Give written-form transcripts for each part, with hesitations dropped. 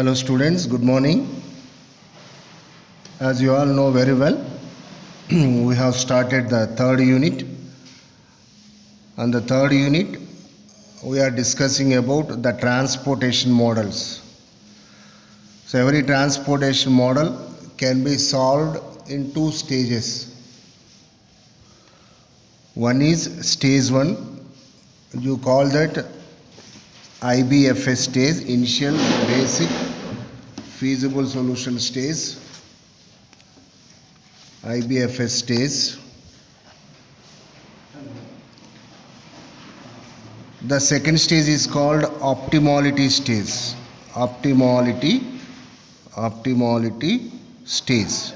Hello students, good morning. As you all know very well, we have started the third unit. On the third unit, we are discussing about the transportation models. So every transportation model can be solved in two stages. One is stage 1, you call that IBFS stage, initial basic feasible solution stage. IBFS stage. The second stage is called optimality stage. Optimality stage.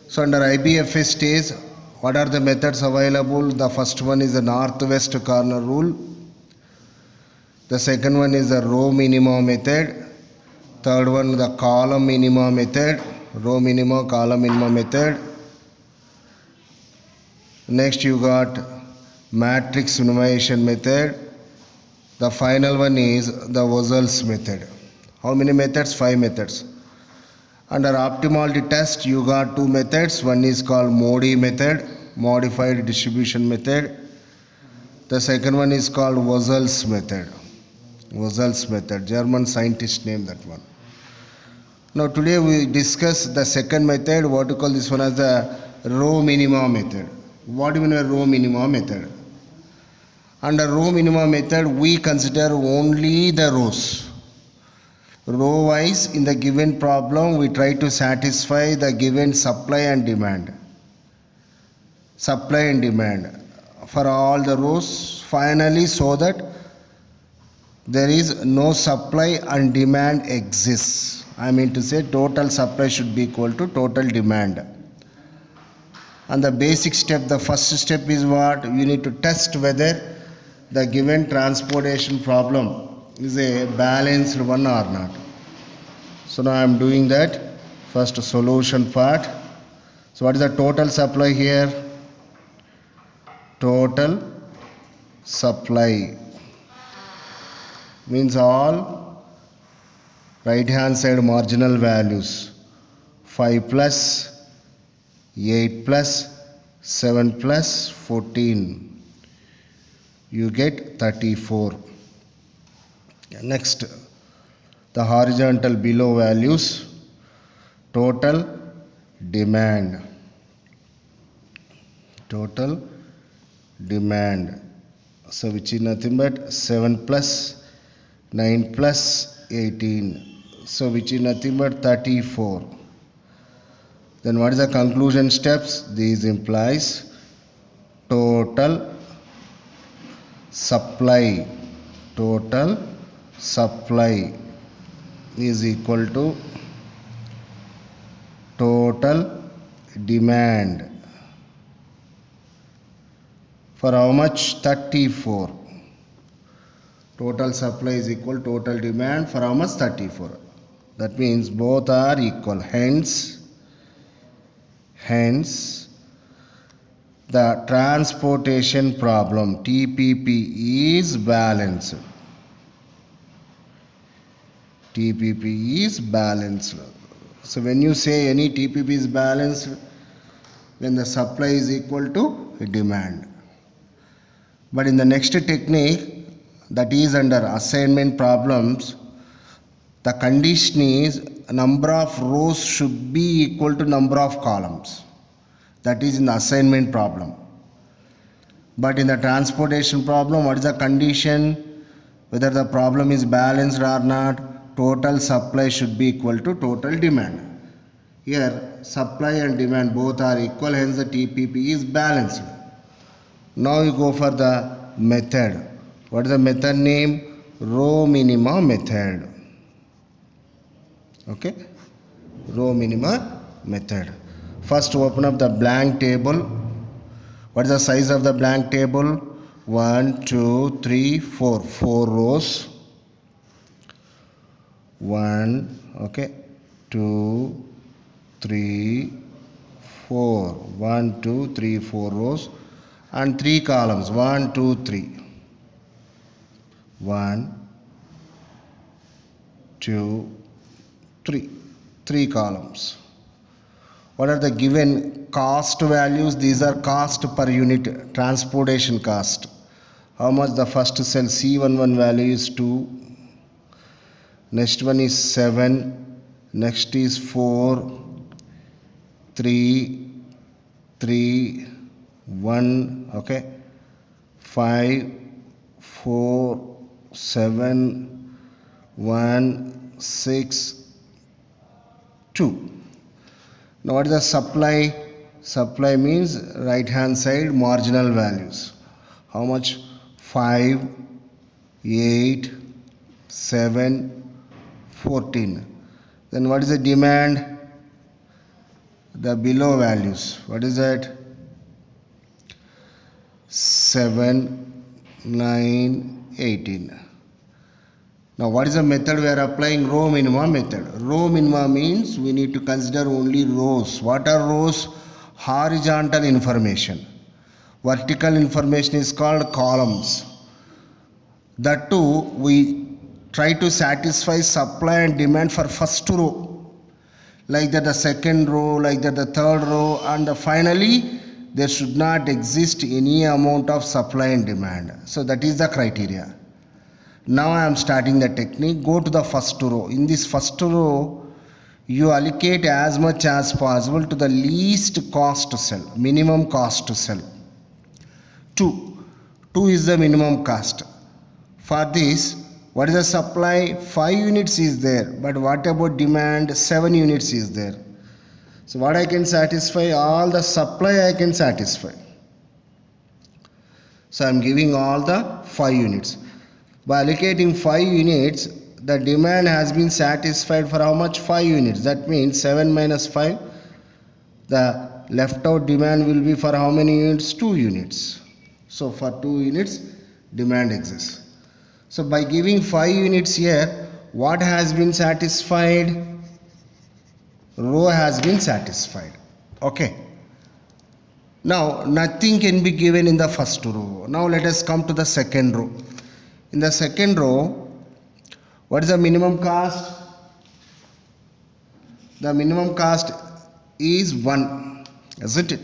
So under IBFS stage, what are the methods available? The first one is the northwest corner rule. The second one is the row minima method. Third one, the column minima method. Row minima, column minima method. Next you got matrix minimization method. The final one is the Wurzel's method. How many methods? 5 methods. Under optimality test you got two methods. One is called MODI method, modified distribution method. The second one is called Wurzel's method. Wurzel's method, German scientist named that one. Now today we discuss the second method. What to call this one as the row minima method. What do you mean by row minima method? Under row minima method, we consider only the rows. Row wise, in the given problem, we try to satisfy the given supply and demand. Supply and demand for all the rows, finally, so that there is no supply and demand exists. I mean to say, total supply should be equal to total demand. And the basic step, the first step is what? We need to test whether the given transportation problem is a balanced one or not. So now I am doing that. First solution part. So what is the total supply here? Total supply means all right hand side marginal values. 5 plus 8 plus 7 plus 14. You get 34. Next, the horizontal below values, total demand. Total demand. So which is nothing but 7 plus 9 plus 18. So which is nothing but 34. Then what is the conclusion steps? These implies total supply is equal to total demand. For how much? 34. Total supply is equal to total demand for how much? 34. That means both are equal. Hence the transportation problem TPP is balanced. TPP is balanced. So when you say any TPP is balanced, when the supply is equal to demand. But in the next technique, that is under assignment problems, the condition is number of rows should be equal to number of columns. That is in the assignment problem. But in the transportation problem, what is the condition? Whether the problem is balanced or not, total supply should be equal to total demand. Here, supply and demand both are equal, hence the TPP is balanced. Now you go for the method. What is the method name? Row minima method. Okay? Row minima method. First open up the blank table. What is the size of the blank table? 1, 2, 3, 4. 4 rows. 1, okay, 2, 3, 4. 1, 2, 3, 4 rows. And 3 columns. 1, 2, 3. 1, 2, three columns. What are the given cost values? These are cost per unit, transportation cost. How much the first cell C11 value is 2, next one is 7, next is 4, 3, 3, 1, okay, 5, 4, 7, 1, 6, 2. Now what is the supply? Supply means right hand side marginal values. How much? 5, 8, 7, 14. Then what is the demand? The below values. What is that? 7, 9, 18. Now what is the method we are applying? Row minima method. Row minima means we need to consider only rows. What are rows? Horizontal information. Vertical information is called columns. That too we try to satisfy supply and demand for first row. Like that the second row, like that the third row, and finally there should not exist any amount of supply and demand. So that is the criteria. Now I am starting the technique. Go to the first row. In this first row, you allocate as much as possible to the least cost cell, minimum cost cell. 2. 2 is the minimum cost. For this, what is the supply? 5 units is there. But what about demand? 7 units is there. So what I can satisfy? All the supply I can satisfy. So I am giving all the 5 units. By allocating 5 units, the demand has been satisfied for how much? 5 units. That means 7 minus 5. The left out demand will be for how many units? 2 units. So for 2 units, demand exists. So by giving 5 units here, what has been satisfied? Row has been satisfied. Okay. Now nothing can be given in the first row. Now let us come to the second row. In the second row, what is the minimum cost? The minimum cost is 1, isn't it?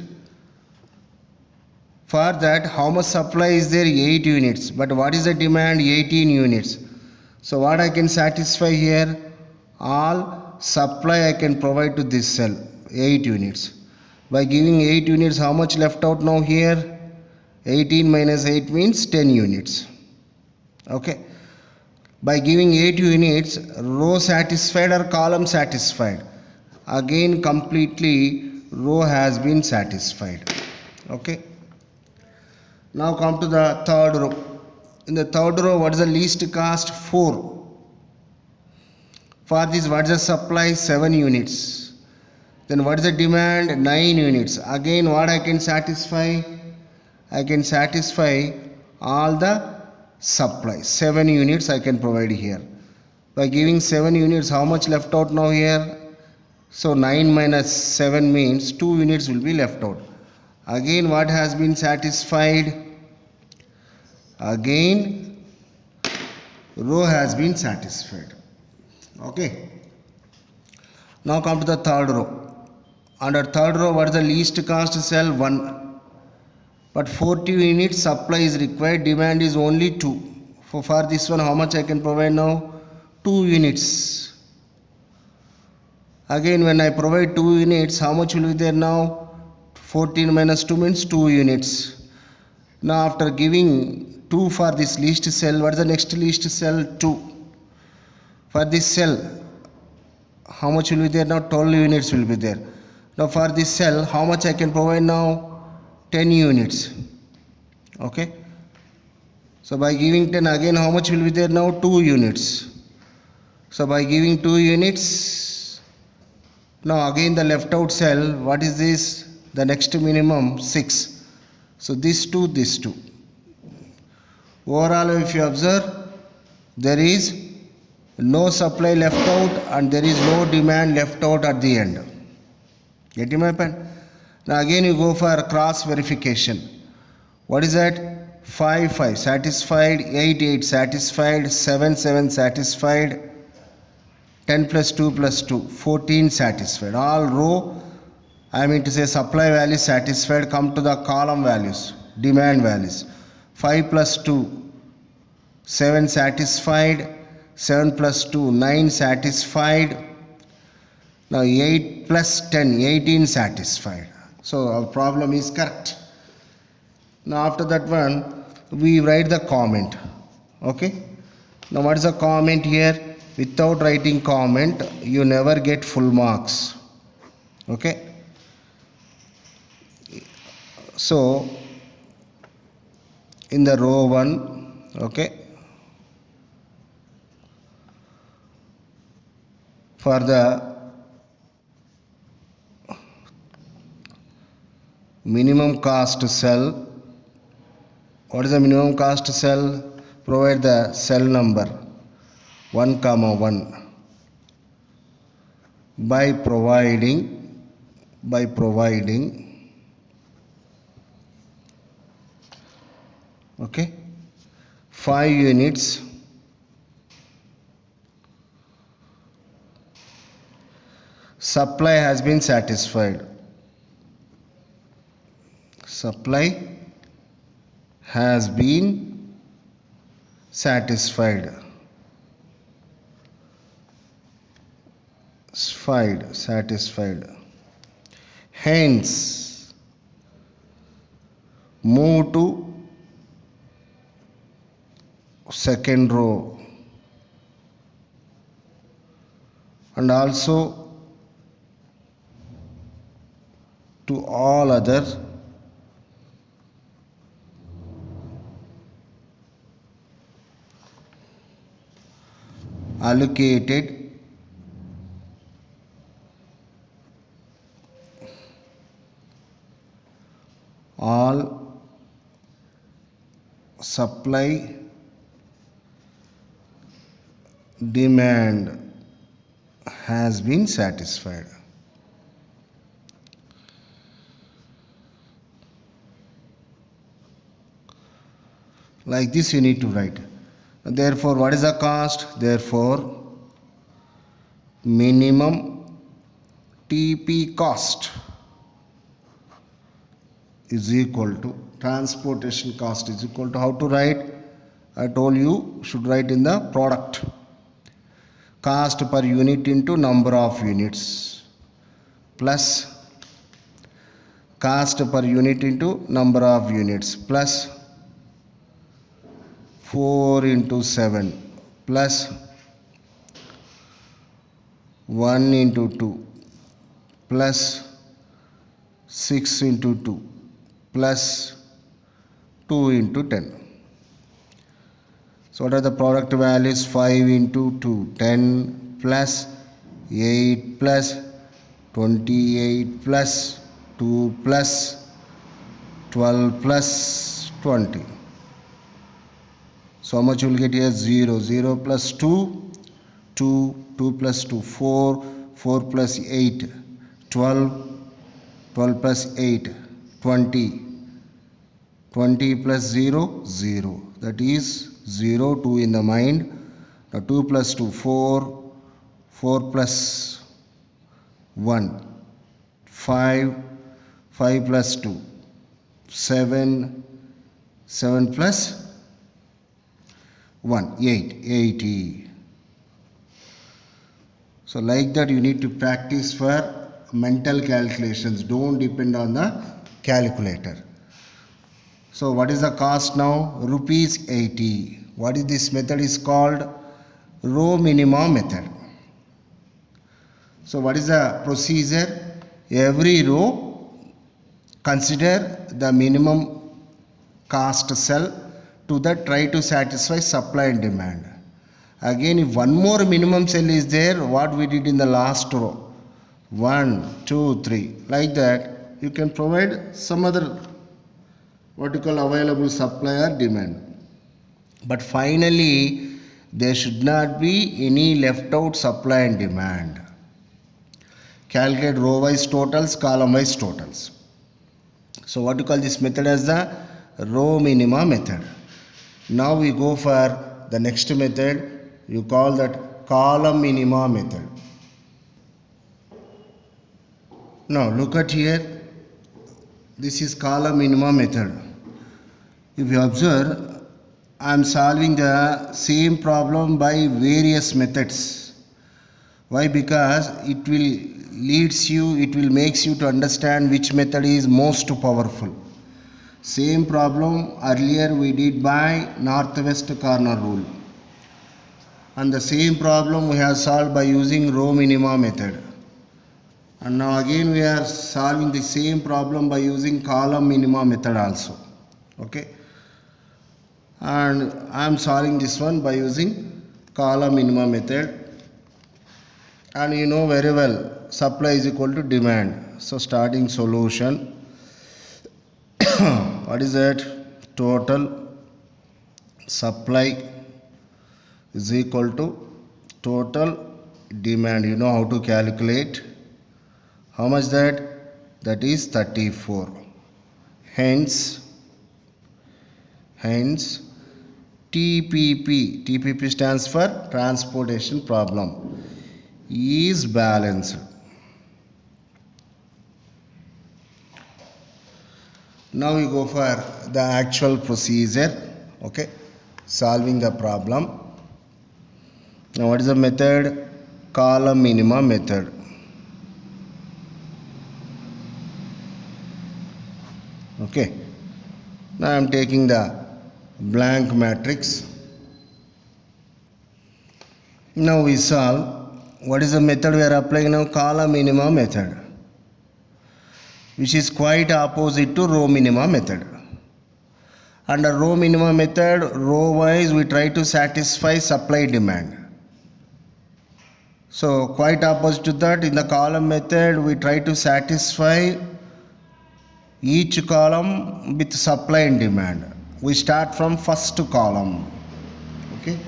For that, how much supply is there? 8 units. But what is the demand? 18 units. So what I can satisfy here? All supply I can provide to this cell, 8 units. By giving 8 units, how much left out now here? 18 minus 8 means 10 units. Okay. By giving 8 units, row satisfied or column satisfied? Again completely row has been satisfied. Okay. Now come to the third row. In the third row, what is the least cost? 4. For this, what is the supply? 7 units. Then what is the demand? 9 units. Again, what I can satisfy? I can satisfy all the supply. 7 units I can provide here. By giving 7 units, how much left out now here? So 9 minus 7 means 2 units will be left out. Again, what has been satisfied? Again, row has been satisfied. Okay. Now come to the third row. Under third row, what is the least cost cell? 1. But 40 units supply is required. Demand is only 2. For this one, how much I can provide now? 2 units. Again, when I provide 2 units, how much will be there now? 14 minus 2 means 2 units. Now after giving 2 for this least cell, what is the next least cell? 2. For this cell, how much will be there now? 12 units will be there. Now for this cell, how much I can provide now? 10 units. Okay. So by giving 10, again how much will be there now? 2 units. So by giving 2 units, now again the left out cell, what is this? The next minimum 6. So this 2, this 2. Overall, if you observe, there is no supply left out and there is no demand left out at the end. Getting my point? Now again you go for cross verification. What is that? 5, 5 satisfied, 8, 8 satisfied, 7, 7 satisfied, 10 plus 2 plus 2, 14 satisfied. All row, I mean to say supply values satisfied. Come to the column values, demand values. 5 plus 2, 7 satisfied. 7 plus 2, 9 satisfied. Now 8 plus 10, 18 satisfied. So our problem is correct. Now after that one, we write the comment. Okay. Now what is the comment here? Without writing comment, you never get full marks. Okay. So in the row 1, okay, for the minimum cost cell, what is the minimum cost cell? Provide the cell number 1 comma 1 by providing 5 units supply has been satisfied. Supply has been satisfied. Satisfied. Hence, move to second row and also to all other allocated all supply demand has been satisfied. Like this you need to write. Therefore, what is the cost? Therefore, minimum TP cost is equal to transportation cost is equal to, how to write? I told you should write in the product. Cost per unit into number of units plus cost per unit into number of units plus 4 into 7 plus 1 into 2 plus 6 into 2 plus 2 into 10. So what are the product values? 5 into 2, 10 plus 8 plus 28 plus 2 plus 12 plus 20. So how much you will get here? 0. 0 plus 2, 2, 2 plus 2, 4, 4 plus 8, 12, 12 plus 8, 20, 20 plus 0, 0. That is 0, 2 in the mind. Now 2 plus 2, 4, 4 plus 1, 5, 5 plus 2, 7, 7 plus 1, 8, 80. So like that you need to practice for mental calculations. Don't depend on the calculator. So what is the cost now? Rupees 80. What is this method is called? Row minima method. So what is the procedure? Every row consider the minimum cost cell, to that try to satisfy supply and demand. Again, if one more minimum cell is there, what we did in the last row, 1, 2, 3, like that you can provide some other what you call available supply or demand. But finally there should not be any left out supply and demand. Calculate row wise totals, column wise totals. So what you call this method as the row minima method. Now we go for the next method. You call that column minima method. Now look at here, this is column minima method. If you observe, I am solving the same problem by various methods. Why? Because it will makes you to understand which method is most powerful. Same problem earlier we did by northwest corner rule, and the same problem we have solved by using row minima method, and now again we are solving the same problem by using column minima method also. Okay, and I am solving this one by using column minima method, and you know very well supply is equal to demand. So starting solution, what is that? Total supply is equal to total demand. You know how to calculate. How much that? That is 34. Hence TPP stands for transportation problem, is balanced. Now we go for the actual procedure. Okay, solving the problem. Now what is the method? Column minima method. Okay, now I am taking the blank matrix. Now we solve. What is the method we are applying now? Column minima method, which is quite opposite to row minima method. Under row minima method, row wise we try to satisfy supply demand. So quite opposite to that, in the column method we try to satisfy each column with supply and demand. We start from first column. Okay,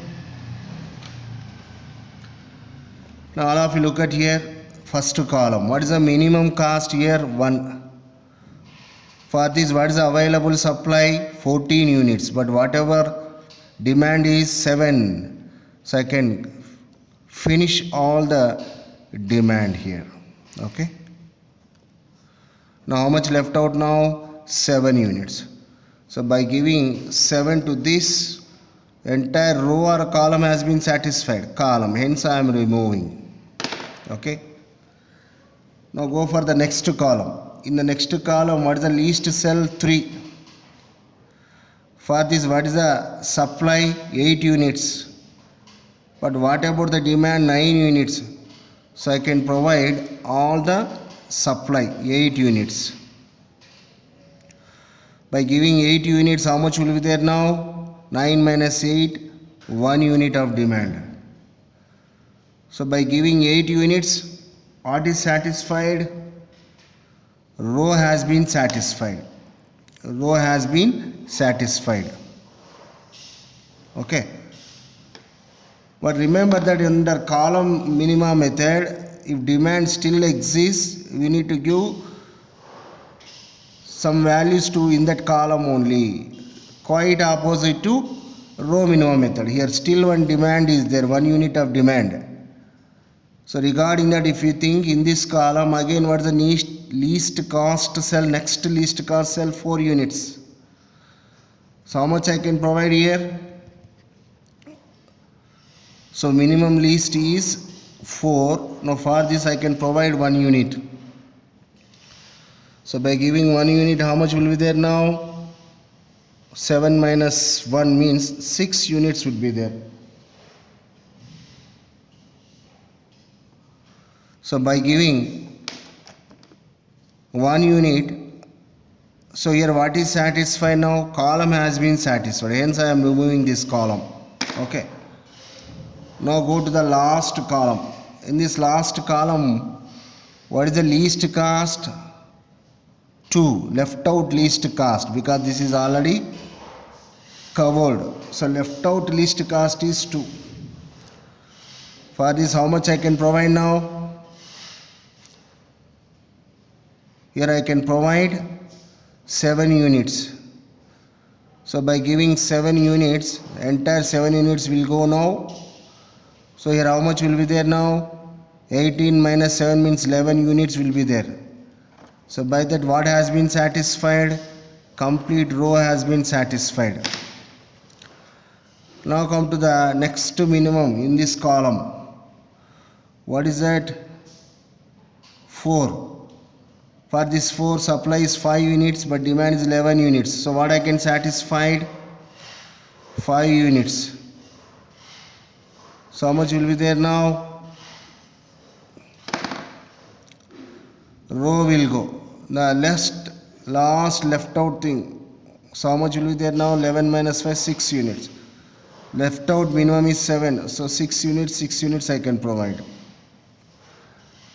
now all of you look at here, first column. What is the minimum cost here? 1. For this, what is the available supply? 14 units, but whatever demand is 7. So I can finish all the demand here. Okay, now how much left out now? 7 units. So by giving 7 to this, entire row or column has been satisfied. Column, hence I am removing. Okay, now go for the next column. In the next column, what is the least cell? 3. For this, what is the supply? 8 units, but what about the demand? 9 units. So I can provide all the supply 8 units. By giving 8 units, how much will be there now? 9 minus 8, 1 unit of demand. So by giving 8 units, what is satisfied? Row has been satisfied. Row has been satisfied. Okay, but remember that under column minima method, if demand still exists, we need to give some values to in that column only. Quite opposite to row minima method. Here still one demand is there, 1 unit of demand. So regarding that, if you think in this column, again what is the least cost cell? Next least cost cell, 4 units. So how much I can provide here? So minimum least is 4. Now for this I can provide 1 unit. So by giving 1 unit, how much will be there now? 7 minus 1 means 6 units would be there. So by giving 1 unit, so here what is satisfied now? Column has been satisfied, hence I am removing this column. Okay, now go to the last column. In this last column, what is the least cost? 2. Left out least cost, because this is already covered. So left out least cost is 2. For this, how much I can provide now? Here I can provide 7 units. So by giving 7 units, entire 7 units will go now. So here how much will be there now? 18 minus 7 means 11 units will be there. So by that what has been satisfied? Complete row has been satisfied. Now come to the next minimum in this column. What is that? 4. For this 4, supply is 5 units but demand is 11 units. So what I can satisfy? 5 units. So how much will be there now? Row will go. The last left out thing. So how much will be there now? 11 minus 5, 6 units. Left out minimum is 7. So 6 units I can provide.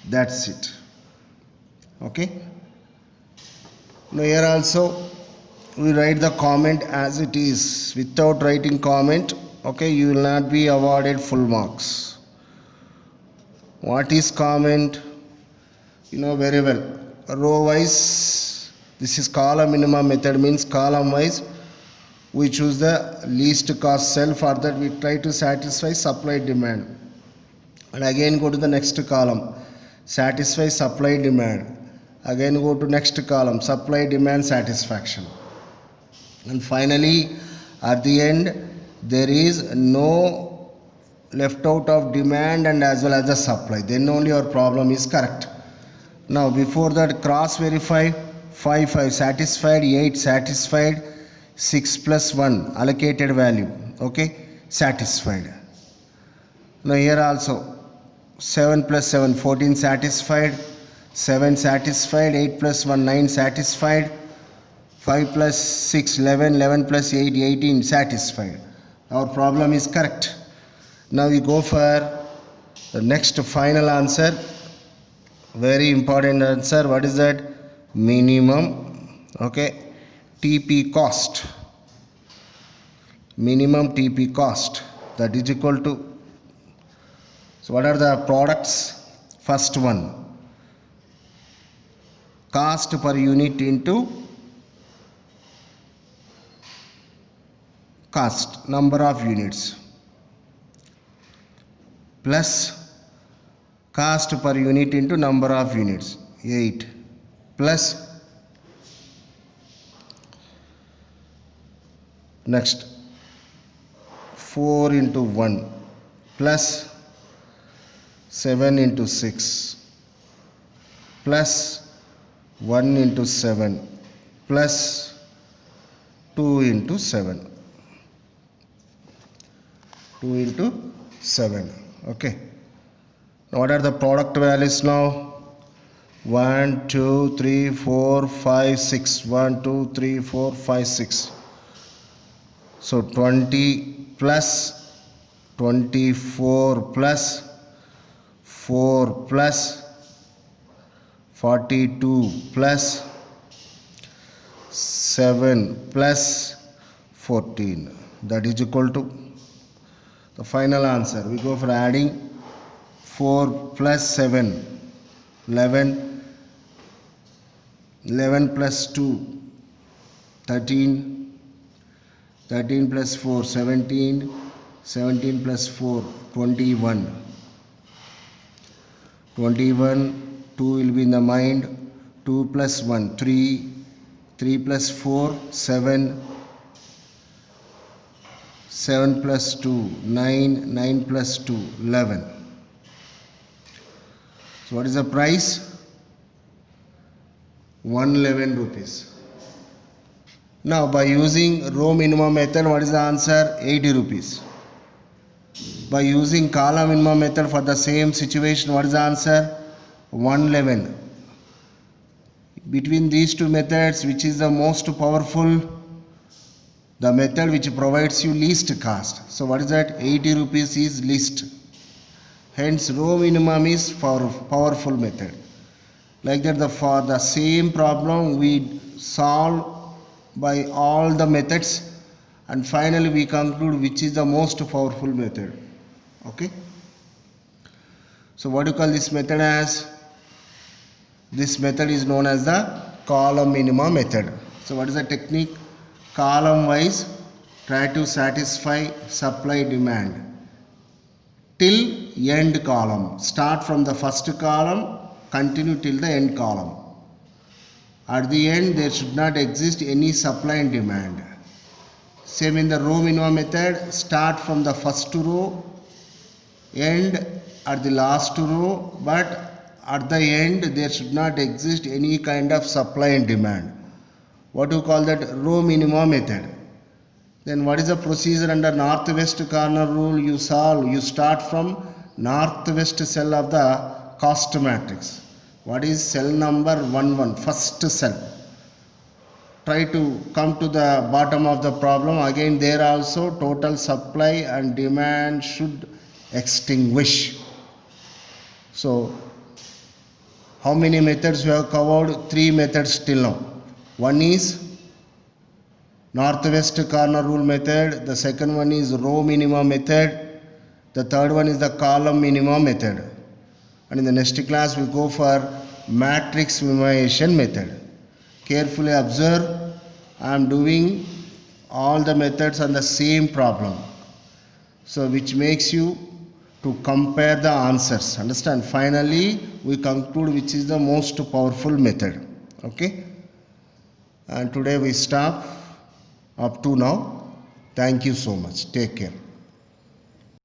That's it. Okay. Now here also we write the comment as it is. Without writing comment, okay, you will not be awarded full marks. What is comment? You know very well. Row wise, this is column minimum method, means column wise we choose the least cost cell. For that we try to satisfy supply demand, and again go to the next column, satisfy supply demand. Again go to next column, supply demand satisfaction, and finally at the end there is no left out of demand and as well as the supply. Then only your problem is correct. Now before that cross verify. 5 satisfied, 8 satisfied, 6 plus 1 allocated value, okay, satisfied. Now here also 7 plus 7 14 satisfied, 7 satisfied, 8 plus 1 9 satisfied, 5 plus 6 11, 11 plus 8 18 satisfied. Our problem is correct. Now we go for the next final answer, very important answer. What is that? Minimum, okay, TP cost, minimum TP cost, that is equal to, so what are the products? First one, cost per unit into cost, number of units, plus cost per unit into number of units, 8, plus next 4 into 1 plus 7 into 6 plus 1 into 7 plus 2 into 7, 2 into 7. Okay. Now what are the product values now? 1 2 3 4 5 6, 1 2 3 4 5 6. So 20 plus 24 plus 4 plus 42 plus 7 plus 14, that is equal to the final answer. We go for adding 4 plus 7, 11, 11 plus 2, 13, 13 plus 4, 17, 17 plus 4, 21, 21, 2 will be in the mind, 2 plus 1, 3, 3 plus 4, 7, 7 plus 2, 9, 9 plus 2, 11. So what is the price? 111 rupees. Now by using row minimum method, what is the answer? 80 rupees. By using column minimum method for the same situation, what is the answer? 111. Between these two methods, which is the most powerful? The method which provides you least cost. So what is that? 80 rupees is least. Hence row minimum is powerful method. Like that, for the same problem we solve by all the methods, and finally we conclude which is the most powerful method. Okay. So what do you call this method as? This method is known as the column minimum method. So what is the technique? Column wise try to satisfy supply demand. till end column. Start from the first column, continue till the end column. At the end there should not exist any supply and demand. Same in the row minimum method, start from the first row, end at the last row, but at the end there should not exist any kind of supply and demand. What do you call that? Row minimum method. Then what is the procedure under northwest corner rule? You solve, you start from northwest cell of the cost matrix. What is cell number 11? First cell. Try to come to the bottom of the problem. Again there also total supply and demand should extinguish. So how many methods we have covered? 3 methods till now. One is northwest corner rule method, the second one is row minimum method, the third one is the column minimum method. And in the next class we go for matrix minimization method. Carefully observe, I am doing all the methods on the same problem, so which makes you to compare the answers. Understand? Finally we conclude which is the most powerful method. Okay, and today we stop up to now. Thank you so much. Take care.